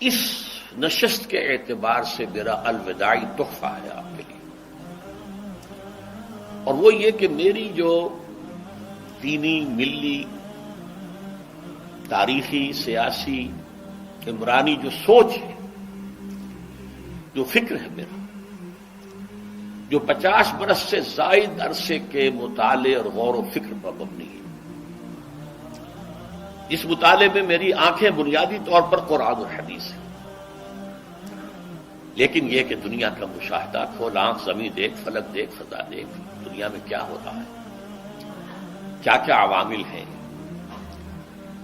اس نشست کے اعتبار سے میرا الوداعی تحفہ ہے آپ کے لیے، اور وہ یہ کہ میری جو دینی، ملی، تاریخی، سیاسی، عمرانی جو سوچ ہے، جو فکر ہے میرا، جو 50 برس سے زائد عرصے کے مطالعے اور غور و فکر پر مبنی ہے، اس مطالعے میں میری آنکھیں بنیادی طور پر قرآن اور حدیث ہیں، لیکن یہ کہ دنیا کا مشاہدہ، کھول آنکھ، زمین دیکھ، فلک دیکھ، فضا دیکھ، دنیا میں کیا ہو رہا ہے، کیا کیا عوامل ہیں،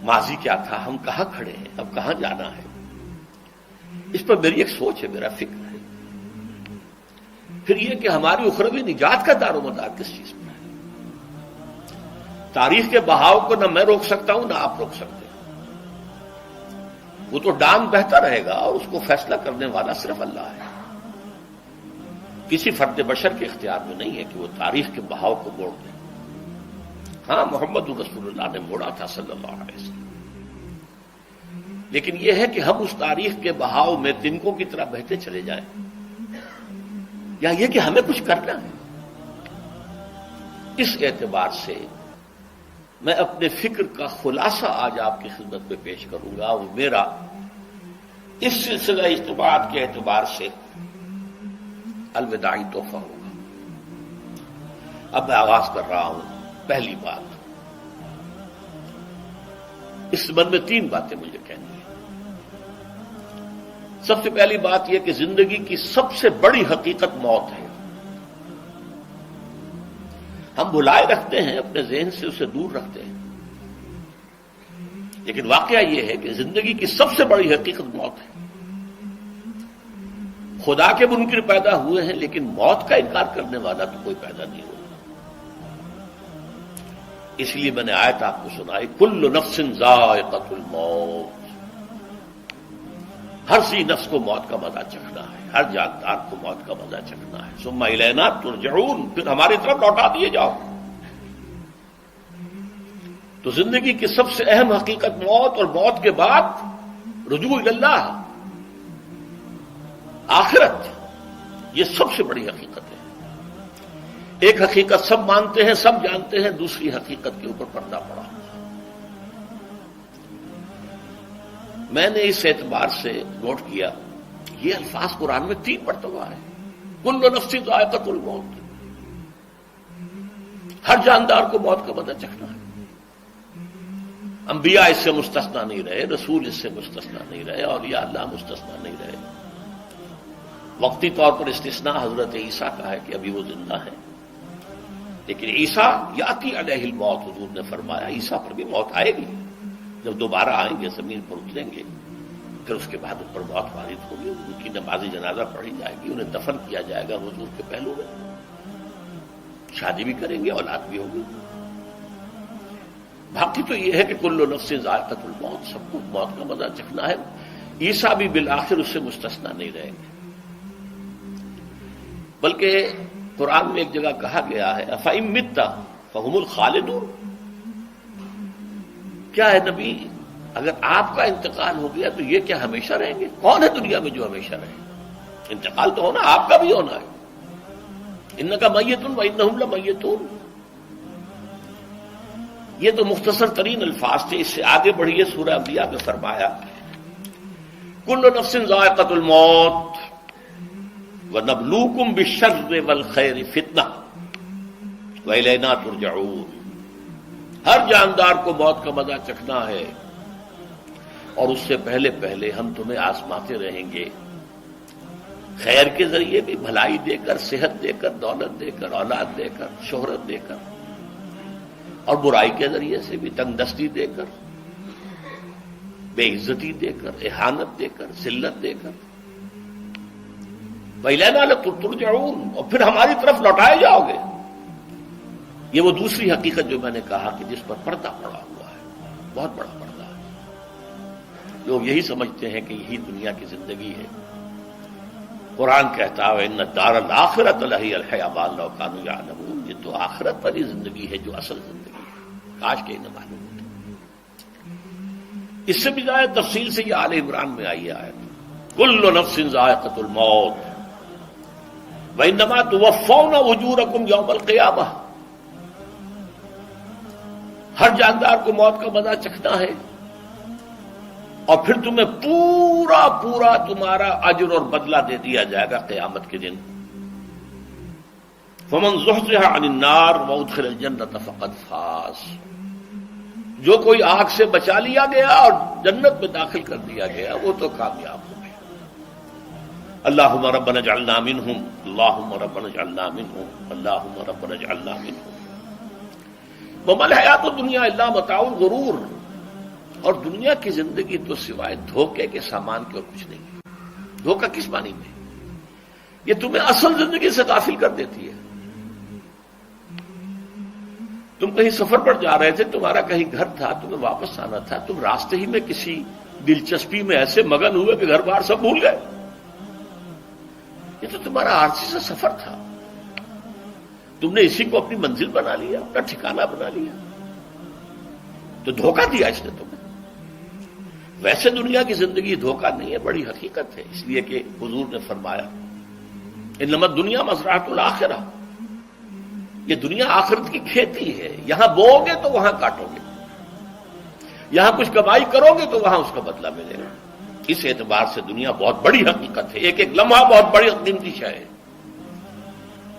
ماضی کیا تھا، ہم کہاں کھڑے ہیں، اب کہاں جانا ہے، اس پر میری ایک سوچ ہے، میرا فکر ہے۔ پھر یہ کہ ہماری اخروی نجات کا دار و مدار کس چیز پر ہے۔ تاریخ کے بہاؤ کو نہ میں روک سکتا ہوں، نہ آپ روک سکتے ہیں، وہ تو ڈام بہتا رہے گا، اور اس کو فیصلہ کرنے والا صرف اللہ ہے۔ کسی فرد بشر کے اختیار میں نہیں ہے کہ وہ تاریخ کے بہاؤ کو موڑ دے۔ ہاں، محمد رسول اللہ نے موڑا تھا صلی اللہ علیہ وسلم، لیکن یہ ہے کہ ہم اس تاریخ کے بہاؤ میں تنکوں کی طرح بہتے چلے جائیں، یا یہ کہ ہمیں کچھ کرنا ہے۔ اس اعتبار سے میں اپنے فکر کا خلاصہ آج آپ کی خدمت میں پیش کروں گا، وہ میرا اس سلسلہ اجتماعات کے اعتبار سے الوداعی تحفہ ہوگا۔ اب میں آغاز کر رہا ہوں۔ پہلی بات، اس سبب میں 3 باتیں مجھے کہنی ہیں۔ سب سے پہلی بات یہ کہ زندگی کی سب سے بڑی حقیقت موت ہے۔ ہم بھلائے رکھتے ہیں، اپنے ذہن سے اسے دور رکھتے ہیں، لیکن واقعہ یہ ہے کہ زندگی کی سب سے بڑی حقیقت موت ہے۔ خدا کے منکر پیدا ہوئے ہیں، لیکن موت کا انکار کرنے والا تو کوئی پیدا نہیں ہوا۔ اس لیے میں نے آیت آپ کو سنائی، کل نفس ذائقۃ الموت، ہر سی نفس کو موت کا مزہ چکھنا ہے، ہر جاندار کو موت کا مزہ چکھنا ہے۔ ثم الینا ترجعون، پھر ہماری طرف لوٹا دیے جاؤ۔ تو زندگی کی سب سے اہم حقیقت موت، اور موت کے بعد رجوع الی اللہ، آخرت، یہ سب سے بڑی حقیقت ہے۔ ایک حقیقت سب مانتے ہیں، سب جانتے ہیں، دوسری حقیقت کے اوپر پردہ پڑا۔ میں نے اس اعتبار سے نوٹ کیا، یہ الفاظ قرآن میں 3 مرتبہ ہے، کل نفس ذائقۃ الموت، ہر جاندار کو موت کا مزہ چکھنا ہے۔ انبیاء اس سے مستثنا نہیں رہے، رسول اس سے مستثنا نہیں رہے، اولیاء اللہ مستثنا نہیں رہے۔ وقتی طور پر استثناء حضرت عیسیٰ کا ہے کہ ابھی وہ زندہ ہے، لیکن عیسیٰ یاتی علیہ الموت، حضور نے فرمایا عیسیٰ پر بھی موت آئے گی، جب دوبارہ آئیں گے، زمین پر اتریں گے، پھر اس کے بعد ان پر موت وارد ہوگی، ان کی نماز جنازہ پڑھی جائے گی، انہیں دفن کیا جائے گا حضور کے پہلو میں، شادی بھی کریں گے، اولاد بھی ہوگی۔ باقی تو یہ ہے کہ کل نفس ذائقۃ الموت، سب کو موت کا مزہ چکھنا ہے۔ عیسیٰ بھی بالآخر اس سے مستثنا نہیں رہیں گے، بلکہ قرآن میں ایک جگہ کہا گیا ہے افإن مت فهم الخالدون، کیا ہے نبی، اگر آپ کا انتقال ہو گیا تو یہ کیا ہمیشہ رہیں گے؟ کون ہے دنیا میں جو ہمیشہ رہے؟ انتقال تو ہونا، آپ کا بھی ہونا ہے۔ انک میت وانہم لمیتون، یہ تو مختصر ترین الفاظ تھے۔ اس سے آگے بڑھیے، سورہ انبیاء میں فرمایا کل نفس ذائقۃ الموت وَنَبْلُوكُمْ بِالشَّرِّ وَالْخَيْرِ فِتْنَةً وَإِلَيْنَا تُرْجَعُونَ، ہر جاندار کو موت کا مزہ چکھنا ہے، اور اس سے پہلے پہلے ہم تمہیں آزماتے رہیں گے، خیر کے ذریعے بھی، بھلائی دے کر، صحت دے کر، دولت دے کر، اولاد دے کر، شہرت دے کر، اور برائی کے ذریعے سے بھی، تنگ دستی دے کر، بے عزتی دے کر، اہانت دے کر، ذلت دے کر، وَإِلَيْنَا تُرْجَعُونَ، اور پھر ہماری طرف لوٹائے جاؤ گے۔ یہ وہ دوسری حقیقت جو میں نے کہا کہ جس پر پردہ پڑا ہوا ہے، بہت بڑا پردہ ہے۔ لوگ یہی سمجھتے ہیں کہ یہی دنیا کی زندگی ہے۔ قرآن کہتا ہے ان الدار الآخرۃ لہی الحیوان لو کانوا یعلمون، یہ تو آخرت والی زندگی ہے جو اصل زندگی ہے، کاش کہ انہیں معلوم ہوتا۔ اس سے بھی زیادہ تفصیل سے یہ آل عمران میں آئی ہے آیت، کل نفس ذائقۃ الموت وانما توفون اجورکم یوم القیامہ، ہر جاندار کو موت کا مزہ چکھنا ہے اور پھر تمہیں پورا پورا تمہارا اجر اور بدلہ دے دیا جائے گا قیامت کے دن۔ فمن زحزح عن النار وادخل الجنة فقد فاز، جو کوئی آگ سے بچا لیا گیا اور جنت میں داخل کر دیا گیا وہ تو کامیاب ہو گیا۔ اللہم ربنا اجعلنا منہم، اللہم ربنا اجعلنا منہم، اللہم ربنا اجعلنا منہم۔ وما الحیات الدنیا الا متاع الغرور، اور دنیا کی زندگی تو سوائے دھوکے کے سامان کے اور کچھ نہیں۔ دھوکہ کس معنی میں؟ یہ تمہیں اصل زندگی سے غافل کر دیتی ہے۔ تم کہیں سفر پر جا رہے تھے، تمہارا کہیں گھر تھا، تمہیں واپس آنا تھا، تم راستے ہی میں کسی دلچسپی میں ایسے مگن ہوئے کہ گھر بار سب بھول گئے۔ یہ تو تمہارا عارضی سا سفر تھا، تم نے اسی کو اپنی منزل بنا لیا، اپنا ٹھکانہ بنا لیا، تو دھوکہ دیا اس نے تمہیں۔ ویسے دنیا کی زندگی دھوکہ نہیں ہے، بڑی حقیقت ہے، اس لیے کہ حضور نے فرمایا انما الدنیا مزرعۃ الآخرہ، یہ دنیا آخرت کی کھیتی ہے، یہاں بو گے تو وہاں کاٹو گے، یہاں کچھ کمائی کرو گے تو وہاں اس کا بدلہ ملے گا۔ اس اعتبار سے دنیا بہت بڑی حقیقت ہے، ایک ایک لمحہ بہت بڑی قیمتی شے ہے،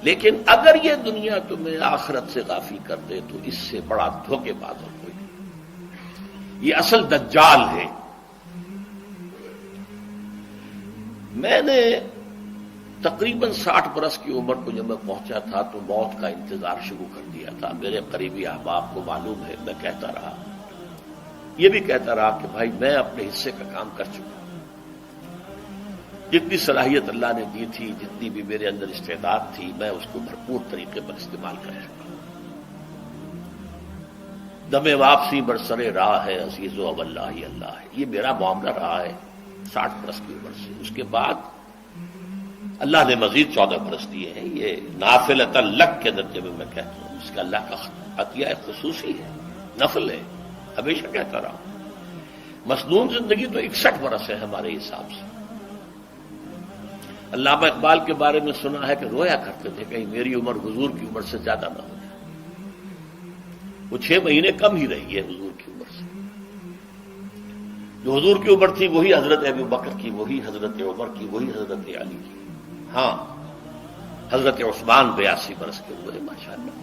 لیکن اگر یہ دنیا تمہیں آخرت سے غافل کر دے تو اس سے بڑا دھوکے باز اور کوئی نہیں۔ یہ اصل دجال ہے۔ میں نے تقریباً 60 برس کی عمر کو جب میں پہنچا تھا تو موت کا انتظار شروع کر دیا تھا۔ میرے قریبی احباب کو معلوم ہے، میں کہتا رہا، یہ بھی کہتا رہا کہ بھائی میں اپنے حصے کا کام کر چکا، جتنی صلاحیت اللہ نے دی تھی، جتنی بھی میرے اندر استعداد تھی، میں اس کو بھرپور طریقے پر استعمال کر چکا۔ دم واپسی برسرے راہ ہے عزیز و اللہ ہی اللہ ہے، یہ میرا معاملہ رہا ہے 60 برس کی عمر سے۔ اس کے بعد اللہ نے مزید 14 برس دیے ہیں، یہ نافلۃ لک کے درجے میں کہتا ہوں، اس کا اللہ کا عطیہ خصوصی ہے، نفل ہے، ہمیشہ کہتا رہا ہوں۔ مسنون زندگی تو 61 برس ہے ہمارے حساب سے۔ علامہ اقبال کے بارے میں سنا ہے کہ رویا کرتے تھے کہیں میری عمر حضور کی عمر سے زیادہ نہ ہو جائے۔ وہ 6 مہینے کم ہی رہی ہے حضور کی عمر سے۔ جو حضور کی عمر تھی وہی حضرت ابو بکر کی، وہی حضرت عمر کی، وہی حضرت علی کی۔ ہاں، حضرت عثمان 82 برس کے ہوئے ماشاءاللہ۔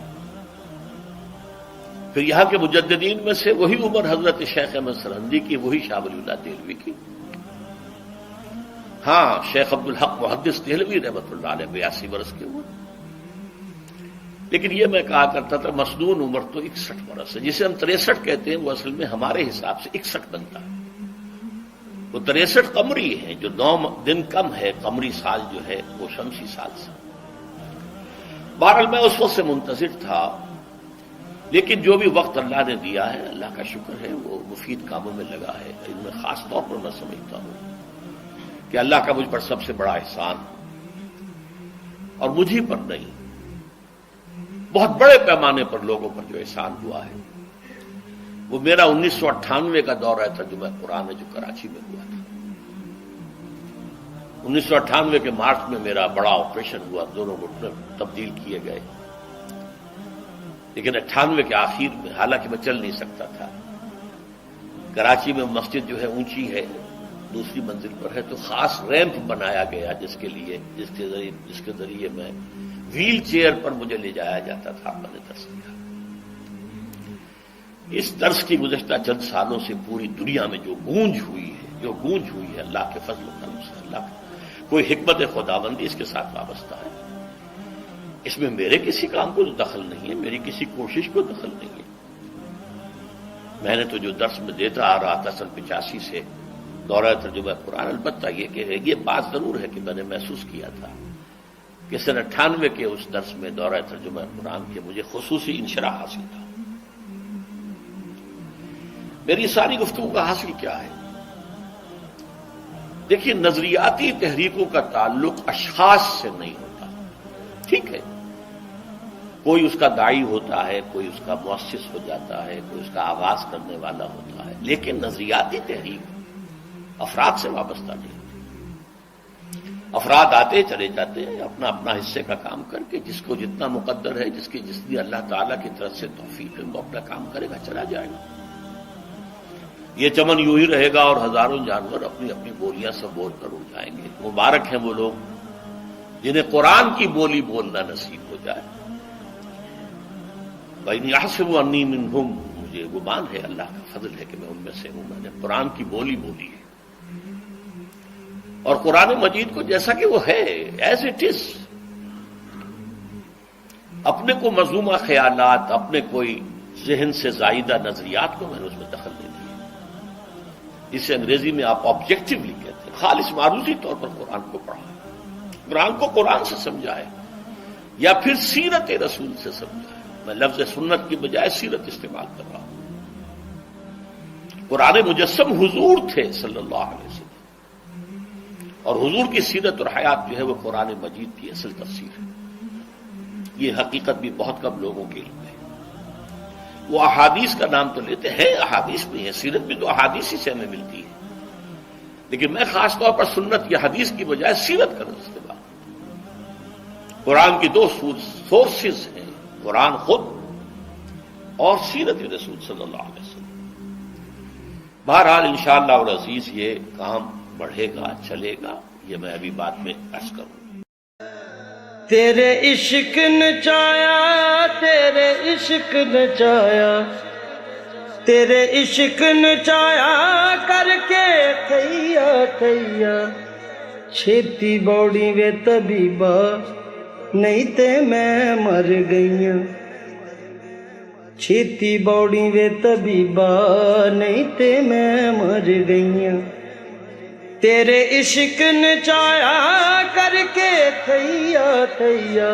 پھر یہاں کے مجددین میں سے وہی عمر حضرت شیخ احمد سرہندی کی، وہی شاہ ولی اللہ دہلوی کی۔ ہاں، شیخ عبدالحق محدث دہلوی رحمۃ اللہ علیہ 82 برس کے ہوئے۔ لیکن یہ میں کہا کرتا تھا مسنون عمر تو 61 برس ہے، جسے ہم 63 کہتے ہیں، وہ اصل میں ہمارے حساب سے 61 بنتا ہے۔ وہ 63 قمری ہے، جو 9 دن کم ہے، قمری سال جو ہے وہ شمسی سال سے۔ بہرحال میں اس وقت سے منتظر تھا، لیکن جو بھی وقت اللہ نے دیا ہے اللہ کا شکر ہے، وہ مفید کاموں میں لگا ہے۔ ان میں خاص طور پر میں سمجھتا ہوں کہ اللہ کا مجھ پر سب سے بڑا احسان، اور مجھے پر نہیں، بہت بڑے پیمانے پر لوگوں پر جو احسان ہوا ہے، وہ میرا 1998 کا دورہ ترجمہ قرآن ہے جو کراچی میں ہوا تھا۔ 1998 کے مارچ میں میرا بڑا آپریشن ہوا، دونوں گھٹنے تبدیل کیے گئے، لیکن 98 کے آخر میں، حالانکہ میں چل نہیں سکتا تھا، کراچی میں مسجد جو ہے اونچی ہے، دوسری منزل پر ہے، تو خاص ریمپ بنایا گیا جس کے ذریعے میں ویل چیئر پر مجھے لے جایا جاتا تھا۔ میں نے درس دیا۔ اس درس کی گزشتہ چند سالوں سے پوری دنیا میں جو گونج ہوئی ہے اللہ کے فضل و کرم سے، اللہ کوئی حکمت خداوندی اس کے ساتھ وابستہ ہے۔ اس میں میرے کسی کام کو دخل نہیں ہے، میری کسی کوشش کو دخل نہیں ہے۔ میں نے تو جو درس میں دیتا آ رہا تھا سن 85 سے دورہ ترجمہ قرآن، البتہ یہ بات ضرور ہے کہ میں نے محسوس کیا تھا کہ سن 98 کے اس درس میں دورہ ترجمہ قرآن کے مجھے خصوصی انشراح حاصل تھا۔ میری ساری گفتگو کا حاصل کیا ہے؟ دیکھیے، نظریاتی تحریکوں کا تعلق اشخاص سے نہیں ہوتا، ٹھیک ہے، کوئی اس کا داعی ہوتا ہے، کوئی اس کا مؤسس ہو جاتا ہے، کوئی اس کا آغاز کرنے والا ہوتا ہے، لیکن نظریاتی تحریک افراد سے وابستہ نہیں ہوتی۔ افراد آتے چلے جاتے ہیں اپنا اپنا حصے کا کام کر کے، جس کو جتنا مقدر ہے، جس کی اللہ تعالیٰ کی طرف سے توفیق ہے، وہ اپنا کام کرے گا، چلا جائے گا۔ یہ چمن یوں ہی رہے گا اور ہزاروں جانور اپنی اپنی بولیاں سے بول کر اڑ جائیں گے۔ مبارک ہیں وہ لوگ جنہیں قرآن کی بولی بولنا نصیب ہو جائے۔ وَإِنْ يَحْسَبُ أَنِّي مِنْهُمْ، مجھے گمان ہے، اللہ کا فضل ہے کہ میں ان میں سے ہوں، میں نے قرآن کی بولی بولی ہے، اور قرآن مجید کو جیسا کہ وہ ہے ایز اٹ از، اپنے کو مذمومہ خیالات، اپنے کوئی ذہن سے زائدہ نظریات کو میں نے اس میں دخل نہیں دیا۔ اسے انگریزی میں آپ آبجیکٹیولی کہتے ہیں، خالص معروضی طور پر قرآن کو پڑھا ہے، قرآن کو قرآن سے سمجھا ہے، یا پھر سیرت رسول سے سمجھا ہے۔ میں لفظ سنت کی بجائے سیرت استعمال کر رہا ہوں۔ قرآن مجسم حضور تھے صلی اللہ علیہ وسلم، اور حضور کی سیرت اور حیات جو ہے وہ قرآن مجید کی اصل تفسیر ہے۔ یہ حقیقت بھی بہت کم لوگوں کے علم ہے۔ وہ احادیث کا نام تو لیتے ہیں، احادیث بھی ہے، سیرت بھی تو احادیث ہی سے ہمیں ملتی ہے، لیکن میں خاص طور پر سنت یا حدیث کی بجائے سیرت کا استعمال۔ قرآن کی دو سورسز ہیں، قرآن خود اور سیرت رسول صلی اللہ علیہ وسلم۔ بہرحال انشاءاللہ العزیز یہ کام بڑھے گا، چلے گا، یہ میں ابھی بعد میں عرض کروں۔ تیرے عشق نچایا، تیرے عشق نچایا، تیرے عشق نچایا کر کے تھیا تھیا، چھیتی بوڑی وے طبیبا نہیں تے میں مر گئیاں، چھیتی بوڑی وے طبیبا نہیں تے میں مر گئیاں، تیرے عشق نچایا کر کے تھیا تھیا،